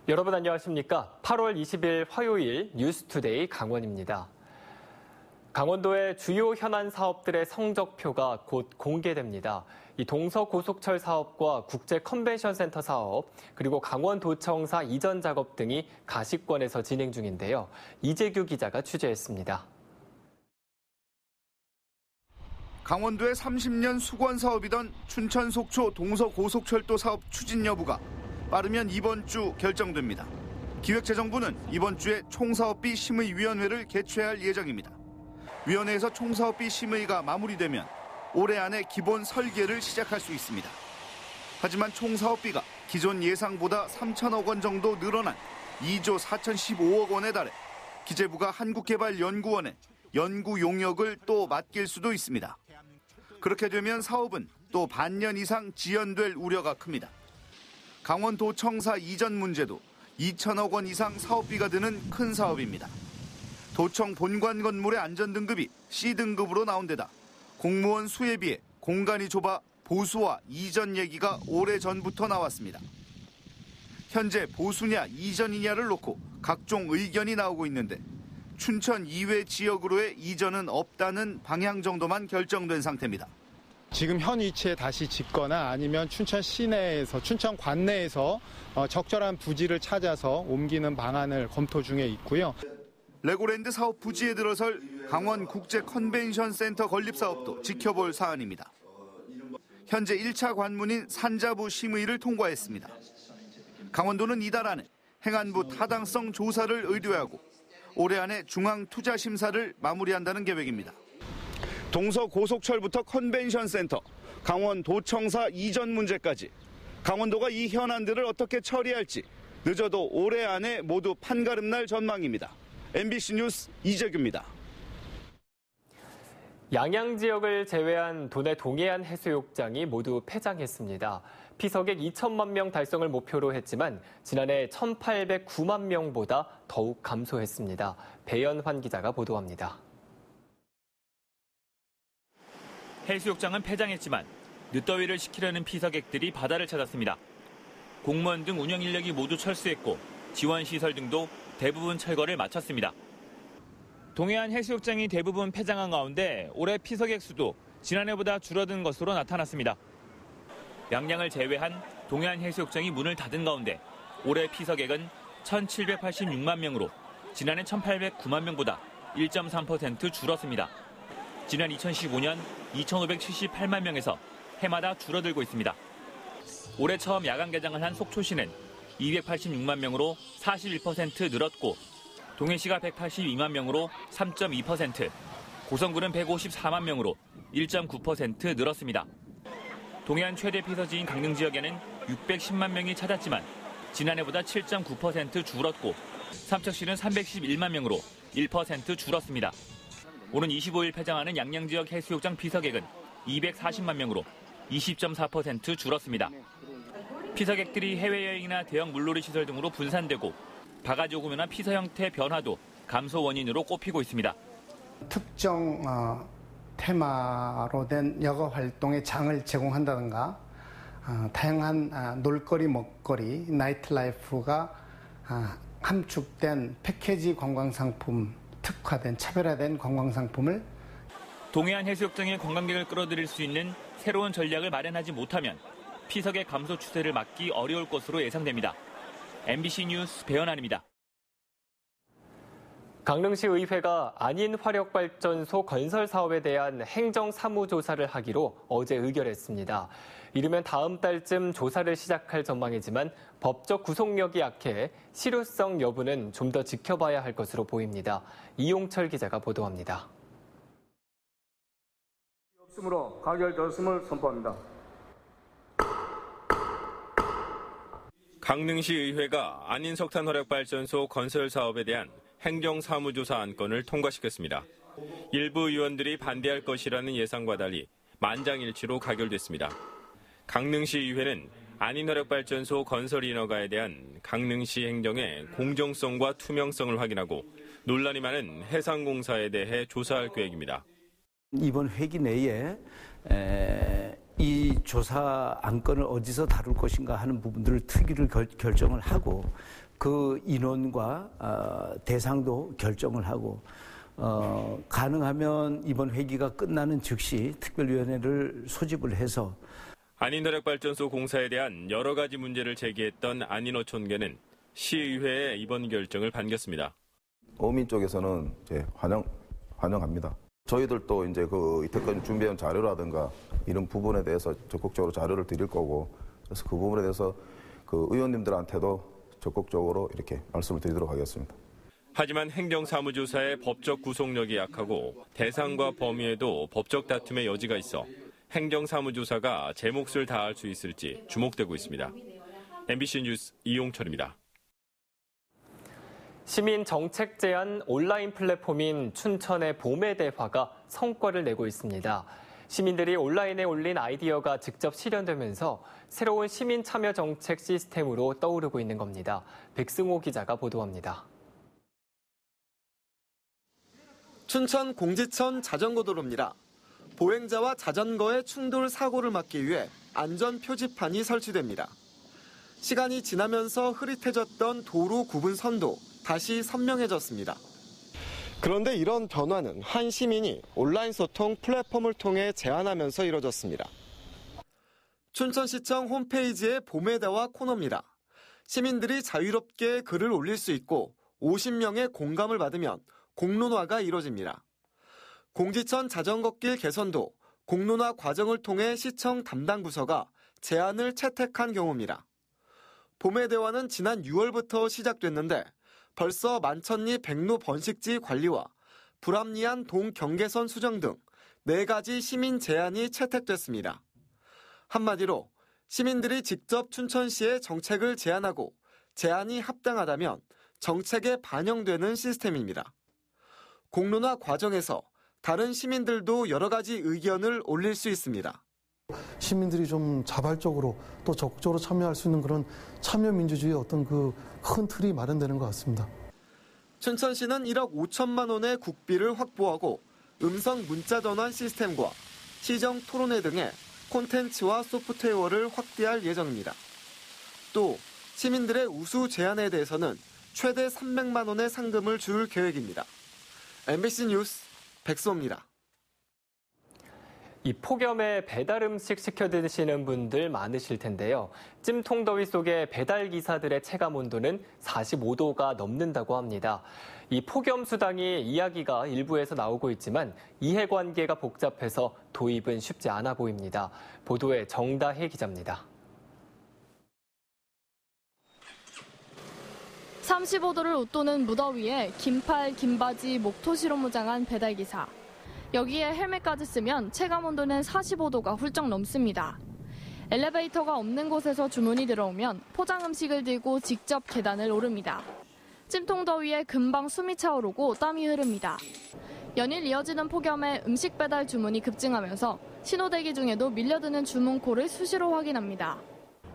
여러분 안녕하십니까? 8월 20일 화요일 뉴스투데이 강원입니다. 강원도의 주요 현안 사업들의 성적표가 곧 공개됩니다. 이 동서고속철 사업과 국제 컨벤션 센터 사업, 그리고 강원도청사 이전 작업 등이 가시권에서 진행 중인데요. 이재규 기자가 취재했습니다. 강원도의 30년 수건 사업이던 춘천 속초 동서고속철도 사업 추진 여부가 빠르면 이번 주 결정됩니다. 기획재정부는 이번 주에 총사업비 심의위원회를 개최할 예정입니다. 위원회에서 총사업비 심의가 마무리되면 올해 안에 기본 설계를 시작할 수 있습니다. 하지만 총사업비가 기존 예상보다 3천억 원 정도 늘어난 2조 4,015억 원에 달해 기재부가 한국개발연구원에 연구 용역을 또 맡길 수도 있습니다. 그렇게 되면 사업은 또 반년 이상 지연될 우려가 큽니다. 강원도청사 이전 문제도 2천억 원 이상 사업비가 드는 큰 사업입니다. 도청 본관 건물의 안전등급이 C등급으로 나온 데다 공무원 수에 비해 공간이 좁아 보수와 이전 얘기가 오래전부터 나왔습니다. 현재 보수냐 이전이냐를 놓고 각종 의견이 나오고 있는데 춘천 이외 지역으로의 이전은 없다는 방향 정도만 결정된 상태입니다. 지금 현 위치에 다시 짓거나 아니면 춘천 시내에서 춘천 관내에서 적절한 부지를 찾아서 옮기는 방안을 검토 중에 있고요. 레고랜드 사업 부지에 들어설 강원 국제 컨벤션 센터 건립 사업도 지켜볼 사안입니다. 현재 1차 관문인 산자부 심의를 통과했습니다. 강원도는 이달 안에 행안부 타당성 조사를 의뢰하고 올해 안에 중앙투자심사를 마무리한다는 계획입니다. 동서고속철부터 컨벤션센터, 강원도청사 이전 문제까지 강원도가 이 현안들을 어떻게 처리할지 늦어도 올해 안에 모두 판가름 날 전망입니다. MBC 뉴스 이재규입니다. 양양 지역을 제외한 도내 동해안 해수욕장이 모두 폐장했습니다. 피서객 2천만 명 달성을 목표로 했지만 지난해 1,809만 명보다 더욱 감소했습니다. 배연환 기자가 보도합니다. 해수욕장은 폐장했지만 늦더위를 식히려는 피서객들이 바다를 찾았습니다. 공무원 등 운영 인력이 모두 철수했고 지원시설 등도 대부분 철거를 마쳤습니다. 동해안 해수욕장이 대부분 폐장한 가운데 올해 피서객 수도 지난해보다 줄어든 것으로 나타났습니다. 양양을 제외한 동해안 해수욕장이 문을 닫은 가운데 올해 피서객은 1,786만 명으로 지난해 1,809만 명보다 1.3% 줄었습니다. 지난 2015년 2,578만 명에서 해마다 줄어들고 있습니다. 올해 처음 야간 개장을 한 속초시는 286만 명으로 41% 늘었고 동해시가 182만 명으로 3.2%, 고성군은 154만 명으로 1.9% 늘었습니다. 동해안 최대 피서지인 강릉 지역에는 610만 명이 찾았지만 지난해보다 7.9% 줄었고 삼척시는 311만 명으로 1% 줄었습니다. 오는 25일 폐장하는 양양 지역 해수욕장 피서객은 240만 명으로 20.4% 줄었습니다. 피서객들이 해외여행이나 대형 물놀이 시설 등으로 분산되고 바가지 요금이나 피서 형태 변화도 감소 원인으로 꼽히고 있습니다. 특정 테마로 된 여가 활동의 장을 제공한다든가 다양한 놀거리, 먹거리, 나이트 라이프가 함축된 패키지 관광상품, 특화된 차별화된 관광상품을 동해안 해수욕장의 관광객을 끌어들일 수 있는 새로운 전략을 마련하지 못하면 피서객 감소 추세를 막기 어려울 것으로 예상됩니다. MBC 뉴스 배연환입니다. 강릉시 의회가 안인 화력발전소 건설 사업에 대한 행정 사무조사를 하기로 어제 의결했습니다. 이르면 다음 달쯤 조사를 시작할 전망이지만 법적 구속력이 약해 실효성 여부는 좀 더 지켜봐야 할 것으로 보입니다. 이용철 기자가 보도합니다. 없으므로 가결되었음을 선포합니다. 강릉시 의회가 안인 석탄 화력발전소 건설 사업에 대한 행정사무조사 안건을 통과시켰습니다. 일부 의원들이 반대할 것이라는 예상과 달리 만장일치로 가결됐습니다. 강릉시 의회는 안인 화력발전소 건설 인허가에 대한 강릉시 행정의 공정성과 투명성을 확인하고 논란이 많은 해상공사에 대해 조사할 계획입니다. 이번 회기 내에 이 조사 안건을 어디서 다룰 것인가 하는 부분들을 특위를 결정을 하고 그 인원과 대상도 결정을 하고 가능하면 이번 회기가 끝나는 즉시 특별위원회를 소집을 해서 안인혈액발전소 공사에 대한 여러 가지 문제를 제기했던 안인어촌계는 시의회의 이번 결정을 반겼습니다. 어민 쪽에서는 이제 환영합니다. 저희들도 이제 이때까지 준비한 자료라든가 이런 부분에 대해서 적극적으로 자료를 드릴 거고, 그래서 그 부분에 대해서 의원님들한테도 적극적으로 이렇게 말씀을 드리도록 하겠습니다. 하지만 행정사무조사의 법적 구속력이 약하고 대상과 범위에도 법적 다툼의 여지가 있어 행정사무조사가 제 몫을 다할 수 있을지 주목되고 있습니다. MBC 뉴스 이용철입니다. 시민 정책 제안 온라인 플랫폼인 춘천의 봄의 대화가 성과를 내고 있습니다. 시민들이 온라인에 올린 아이디어가 직접 실현되면서 새로운 시민 참여 정책 시스템으로 떠오르고 있는 겁니다. 백승호 기자가 보도합니다. 춘천 공지천 자전거도로입니다. 보행자와 자전거의 충돌 사고를 막기 위해 안전 표지판이 설치됩니다. 시간이 지나면서 흐릿해졌던 도로 구분 선도 다시 선명해졌습니다. 그런데 이런 변화는 한 시민이 온라인 소통 플랫폼을 통해 제안하면서 이뤄졌습니다. 춘천시청 홈페이지의 봄의 대화 코너입니다. 시민들이 자유롭게 글을 올릴 수 있고 50명의 공감을 받으면 공론화가 이뤄집니다. 공지천 자전거길 개선도 공론화 과정을 통해 시청 담당 부서가 제안을 채택한 경우입니다. 봄의 대화는 지난 6월부터 시작됐는데 벌써 만천리 백로 번식지 관리와 불합리한 동 경계선 수정 등 4가지 시민 제안이 채택됐습니다. 한마디로 시민들이 직접 춘천시에 정책을 제안하고 제안이 합당하다면 정책에 반영되는 시스템입니다. 공론화 과정에서 다른 시민들도 여러 가지 의견을 올릴 수 있습니다. 시민들이 좀 자발적으로 또 적극적으로 참여할 수 있는 그런 참여민주주의의 어떤 큰 틀이 마련되는 것 같습니다. 춘천시는 1억 5천만 원의 국비를 확보하고 음성 문자 전환 시스템과 시정 토론회 등의 콘텐츠와 소프트웨어를 확대할 예정입니다. 또 시민들의 우수 제안에 대해서는 최대 300만 원의 상금을 줄 계획입니다. MBC 뉴스 백수호입니다. 이 폭염에 배달 음식 시켜 드시는 분들 많으실 텐데요. 찜통더위 속에 배달 기사들의 체감 온도는 45도가 넘는다고 합니다. 이 폭염 수당이 이야기가 일부에서 나오고 있지만 이해관계가 복잡해서 도입은 쉽지 않아 보입니다. 보도에 정다혜 기자입니다. 35도를 웃도는 무더위에 긴팔, 긴바지, 목토시로 무장한 배달기사. 여기에 헬멧까지 쓰면 체감온도는 45도가 훌쩍 넘습니다. 엘리베이터가 없는 곳에서 주문이 들어오면 포장 음식을 들고 직접 계단을 오릅니다. 찜통더위에 금방 숨이 차오르고 땀이 흐릅니다. 연일 이어지는 폭염에 음식 배달 주문이 급증하면서 신호대기 중에도 밀려드는 주문콜을 수시로 확인합니다.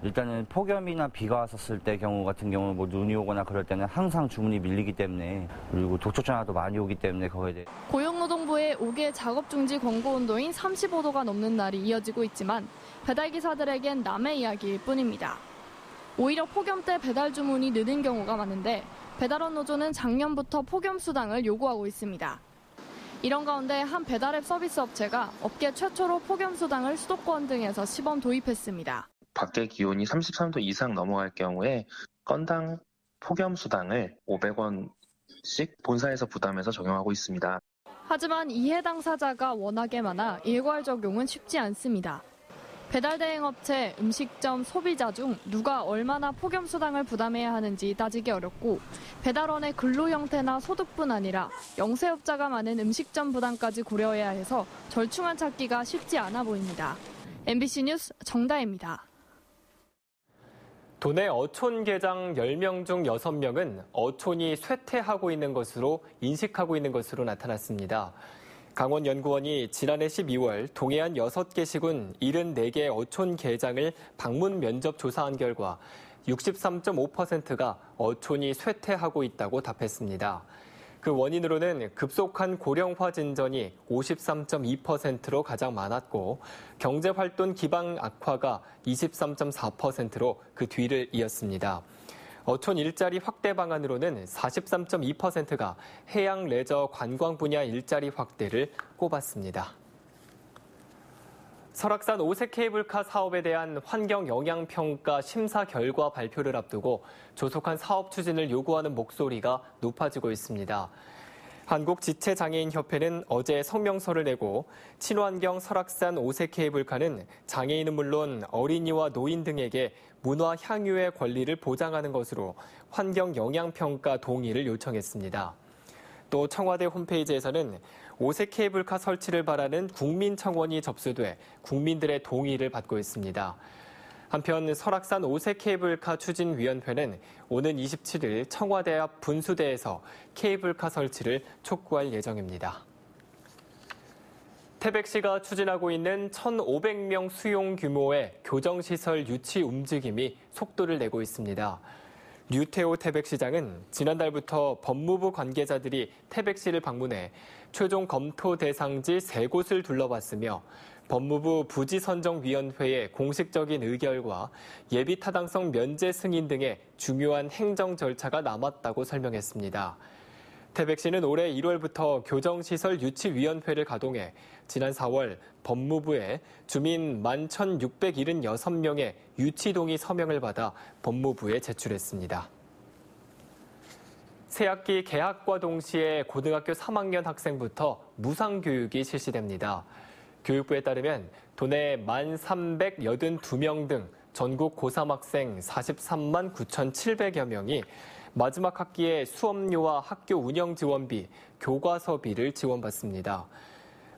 일단은 폭염이나 비가 왔었을 때 경우 같은 경우는 눈이 오거나 그럴 때는 항상 주문이 밀리기 때문에, 그리고 독촉 전화도 많이 오기 때문에 거기에 대해 고용노동부의 5개 작업 중지 권고 온도인 35도가 넘는 날이 이어지고 있지만 배달기사들에겐 남의 이야기일 뿐입니다. 오히려 폭염 때 배달 주문이 느는 경우가 많은데 배달원 노조는 작년부터 폭염 수당을 요구하고 있습니다. 이런 가운데 한 배달앱 서비스 업체가 업계 최초로 폭염 수당을 수도권 등에서 시범 도입했습니다. 밖의 기온이 33도 이상 넘어갈 경우에 건당 폭염 수당을 500원씩 본사에서 부담해서 적용하고 있습니다. 하지만 이해 당사자가 워낙에 많아 일괄 적용은 쉽지 않습니다. 배달 대행 업체, 음식점, 소비자 중 누가 얼마나 폭염 수당을 부담해야 하는지 따지기 어렵고 배달원의 근로 형태나 소득뿐 아니라 영세업자가 많은 음식점 부담까지 고려해야 해서 절충안 찾기가 쉽지 않아 보입니다. MBC 뉴스 정다혜입니다. 도내 어촌 계장 10명 중 6명은 어촌이 쇠퇴하고 있는 것으로 인식하고 있는 것으로 나타났습니다. 강원연구원이 지난해 12월 동해안 6개 시군 74개 어촌 계장을 방문 면접 조사한 결과 63.5%가 어촌이 쇠퇴하고 있다고 답했습니다. 그 원인으로는 급속한 고령화 진전이 53.2%로 가장 많았고 경제활동 기반 악화가 23.4%로 그 뒤를 이었습니다. 어촌 일자리 확대 방안으로는 43.2%가 해양 레저 관광 분야 일자리 확대를 꼽았습니다. 설악산 오색 케이블카 사업에 대한 환경 영향 평가 심사 결과 발표를 앞두고 조속한 사업 추진을 요구하는 목소리가 높아지고 있습니다. 한국지체장애인협회는 어제 성명서를 내고 친환경 설악산 오색 케이블카는 장애인은 물론 어린이와 노인 등에게 문화 향유의 권리를 보장하는 것으로 환경 영향 평가 동의를 요청했습니다. 또 청와대 홈페이지에서는 오색 케이블카 설치를 바라는 국민청원이 접수돼 국민들의 동의를 받고 있습니다. 한편 설악산 오색 케이블카 추진위원회는 오는 27일 청와대 앞 분수대에서 케이블카 설치를 촉구할 예정입니다. 태백시가 추진하고 있는 1,500명 수용 규모의 교정시설 유치 움직임이 속도를 내고 있습니다. 류태호 태백시장은 지난달부터 법무부 관계자들이 태백시를 방문해 최종 검토 대상지 3곳을 둘러봤으며 법무부 부지선정위원회의 공식적인 의결과 예비타당성 면제 승인 등의 중요한 행정 절차가 남았다고 설명했습니다. 태백시는 올해 1월부터 교정시설 유치위원회를 가동해 지난 4월 법무부에 주민 11,676명의 유치동의 서명을 받아 법무부에 제출했습니다. 새학기 개학과 동시에 고등학교 3학년 학생부터 무상교육이 실시됩니다. 교육부에 따르면 도내 1,382명 등 전국 고3 학생 43만 9,700여 명이 마지막 학기에 수업료와 학교 운영 지원비, 교과서비를 지원받습니다.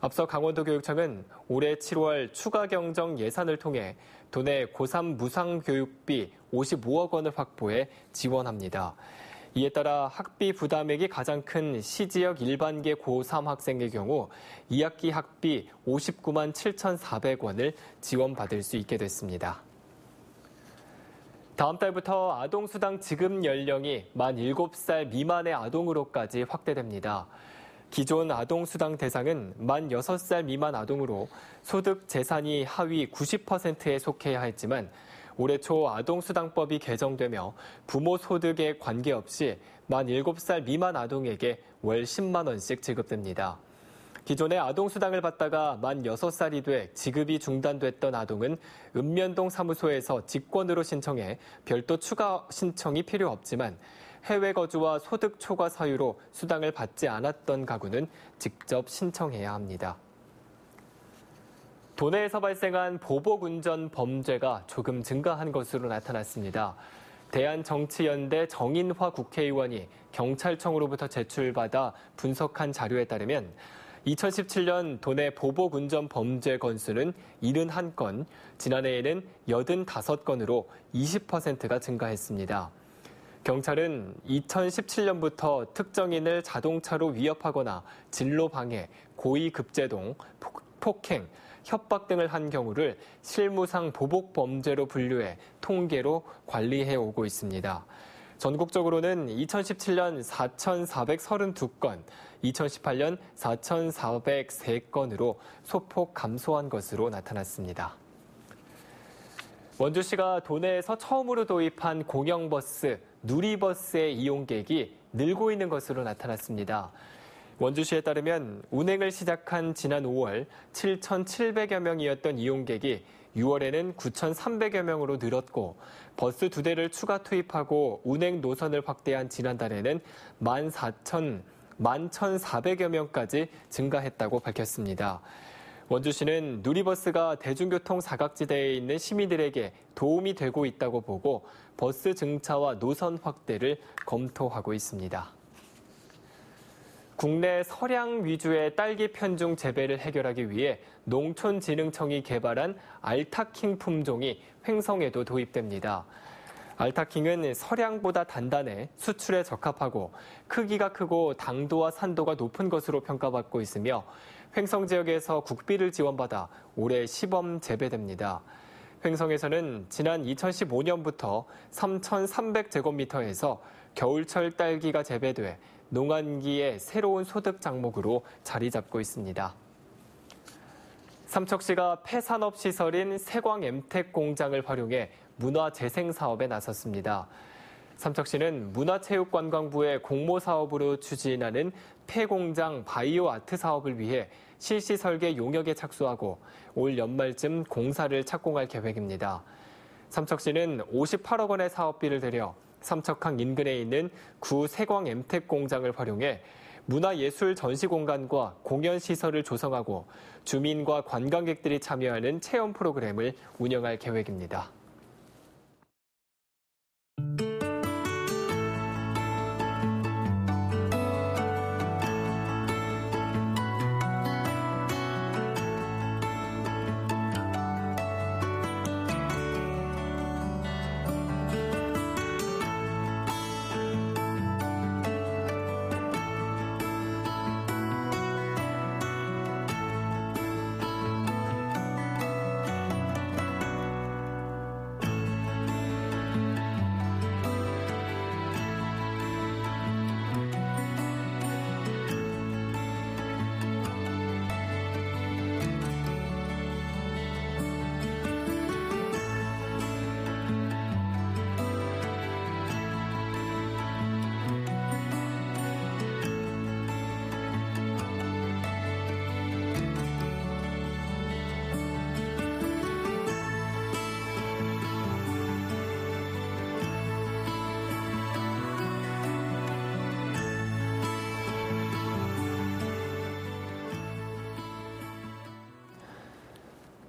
앞서 강원도교육청은 올해 7월 추가 경정 예산을 통해 도내 고3 무상교육비 55억 원을 확보해 지원합니다. 이에 따라 학비 부담액이 가장 큰 시지역 일반계 고3 학생의 경우 2학기 학비 59만 7,400원을 지원받을 수 있게 됐습니다. 다음 달부터 아동수당 지급 연령이 만 7살 미만의 아동으로까지 확대됩니다. 기존 아동수당 대상은 만 6살 미만 아동으로 소득 재산이 하위 90%에 속해야 했지만 올해 초 아동수당법이 개정되며 부모 소득에 관계없이 만 7살 미만 아동에게 월 10만 원씩 지급됩니다. 기존에 아동수당을 받다가 만 6살이 돼 지급이 중단됐던 아동은 읍면동 사무소에서 직권으로 신청해 별도 추가 신청이 필요 없지만 해외 거주와 소득 초과 사유로 수당을 받지 않았던 가구는 직접 신청해야 합니다. 도내에서 발생한 보복운전 범죄가 조금 증가한 것으로 나타났습니다. 대한정치연대 정인화 국회의원이 경찰청으로부터 제출받아 분석한 자료에 따르면 2017년 도내 보복운전 범죄 건수는 71건, 지난해에는 85건으로 20%가 증가했습니다. 경찰은 2017년부터 특정인을 자동차로 위협하거나 진로방해, 고의급제동, 폭행, 협박 등을 한 경우를 실무상 보복범죄로 분류해 통계로 관리해 오고 있습니다. 전국적으로는 2017년 4,432건, 2018년 4,403건으로 소폭 감소한 것으로 나타났습니다. 원주시가 도내에서 처음으로 도입한 공영버스, 누리버스의 이용객이 늘고 있는 것으로 나타났습니다. 원주시에 따르면 운행을 시작한 지난 5월 7,700여 명이었던 이용객이 6월에는 9,300여 명으로 늘었고 버스 2대를 추가 투입하고 운행 노선을 확대한 지난달에는 11,400여 명까지 증가했다고 밝혔습니다. 원주시는 누리버스가 대중교통 사각지대에 있는 시민들에게 도움이 되고 있다고 보고 버스 증차와 노선 확대를 검토하고 있습니다. 국내 서량 위주의 딸기 편중 재배를 해결하기 위해 농촌진흥청이 개발한 알타킹 품종이 횡성에도 도입됩니다. 알타킹은 서량보다 단단해 수출에 적합하고 크기가 크고 당도와 산도가 높은 것으로 평가받고 있으며 횡성 지역에서 국비를 지원받아 올해 시범 재배됩니다. 횡성에서는 지난 2015년부터 3,300제곱미터에서 겨울철 딸기가 재배돼 농한기의 새로운 소득 작목으로 자리 잡고 있습니다. 삼척시가 폐산업시설인 세광 엠텍 공장을 활용해 문화재생 사업에 나섰습니다. 삼척시는 문화체육관광부의 공모 사업으로 추진하는 폐공장 바이오 아트 사업을 위해 실시 설계 용역에 착수하고 올 연말쯤 공사를 착공할 계획입니다. 삼척시는 58억 원의 사업비를 들여 삼척항 인근에 있는 구 세광 엠텍 공장을 활용해 문화예술 전시공간과 공연시설을 조성하고 주민과 관광객들이 참여하는 체험 프로그램을 운영할 계획입니다.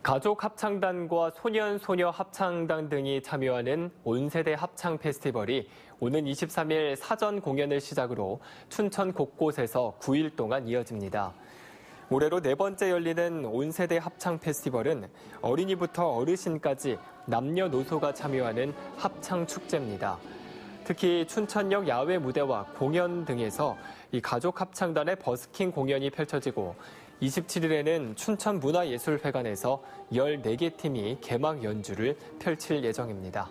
가족 합창단과 소년, 소녀 합창단 등이 참여하는 온세대 합창 페스티벌이 오는 23일 사전 공연을 시작으로 춘천 곳곳에서 9일 동안 이어집니다. 올해로 4번째 열리는 온세대 합창 페스티벌은 어린이부터 어르신까지 남녀노소가 참여하는 합창 축제입니다. 특히 춘천역 야외 무대와 공연 등에서 이 가족 합창단의 버스킹 공연이 펼쳐지고 27일에는 춘천문화예술회관에서 14개 팀이 개막 연주를 펼칠 예정입니다.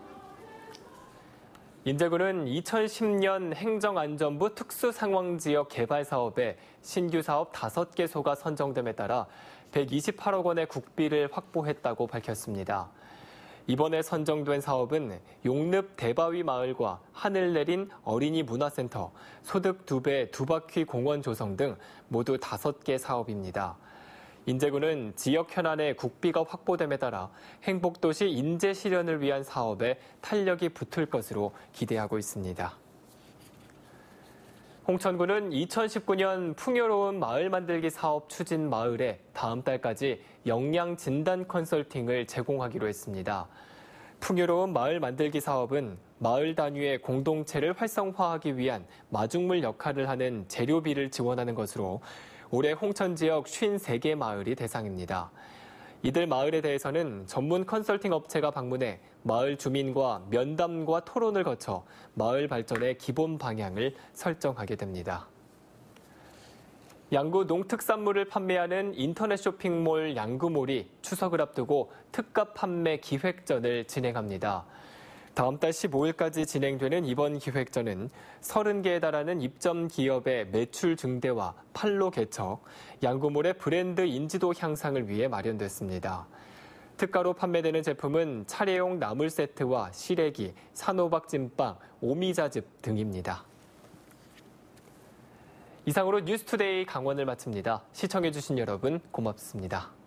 인제군은 2010년 행정안전부 특수상황지역 개발 사업에 신규 사업 5개소가 선정됨에 따라 128억 원의 국비를 확보했다고 밝혔습니다. 이번에 선정된 사업은 용늪 대바위 마을과 하늘 내린 어린이 문화센터, 소득 2배 두바퀴 공원 조성 등 모두 5개 사업입니다. 인제군은 지역 현안에 국비가 확보됨에 따라 행복도시 인재 실현을 위한 사업에 탄력이 붙을 것으로 기대하고 있습니다. 홍천군은 2019년 풍요로운 마을 만들기 사업 추진 마을에 다음 달까지 역량 진단 컨설팅을 제공하기로 했습니다. 풍요로운 마을 만들기 사업은 마을 단위의 공동체를 활성화하기 위한 마중물 역할을 하는 재료비를 지원하는 것으로 올해 홍천 지역 53개 마을이 대상입니다. 이들 마을에 대해서는 전문 컨설팅 업체가 방문해 마을 주민과 면담과 토론을 거쳐 마을 발전의 기본 방향을 설정하게 됩니다. 양구 농특산물을 판매하는 인터넷 쇼핑몰 양구몰이 추석을 앞두고 특가 판매 기획전을 진행합니다. 다음 달 15일까지 진행되는 이번 기획전은 30개에 달하는 입점 기업의 매출 증대와 판로 개척, 양구몰의 브랜드 인지도 향상을 위해 마련됐습니다. 특가로 판매되는 제품은 차례용 나물 세트와 시래기, 산호박 찐빵, 오미자즙 등입니다. 이상으로 뉴스투데이 강원을 마칩니다. 시청해주신 여러분 고맙습니다.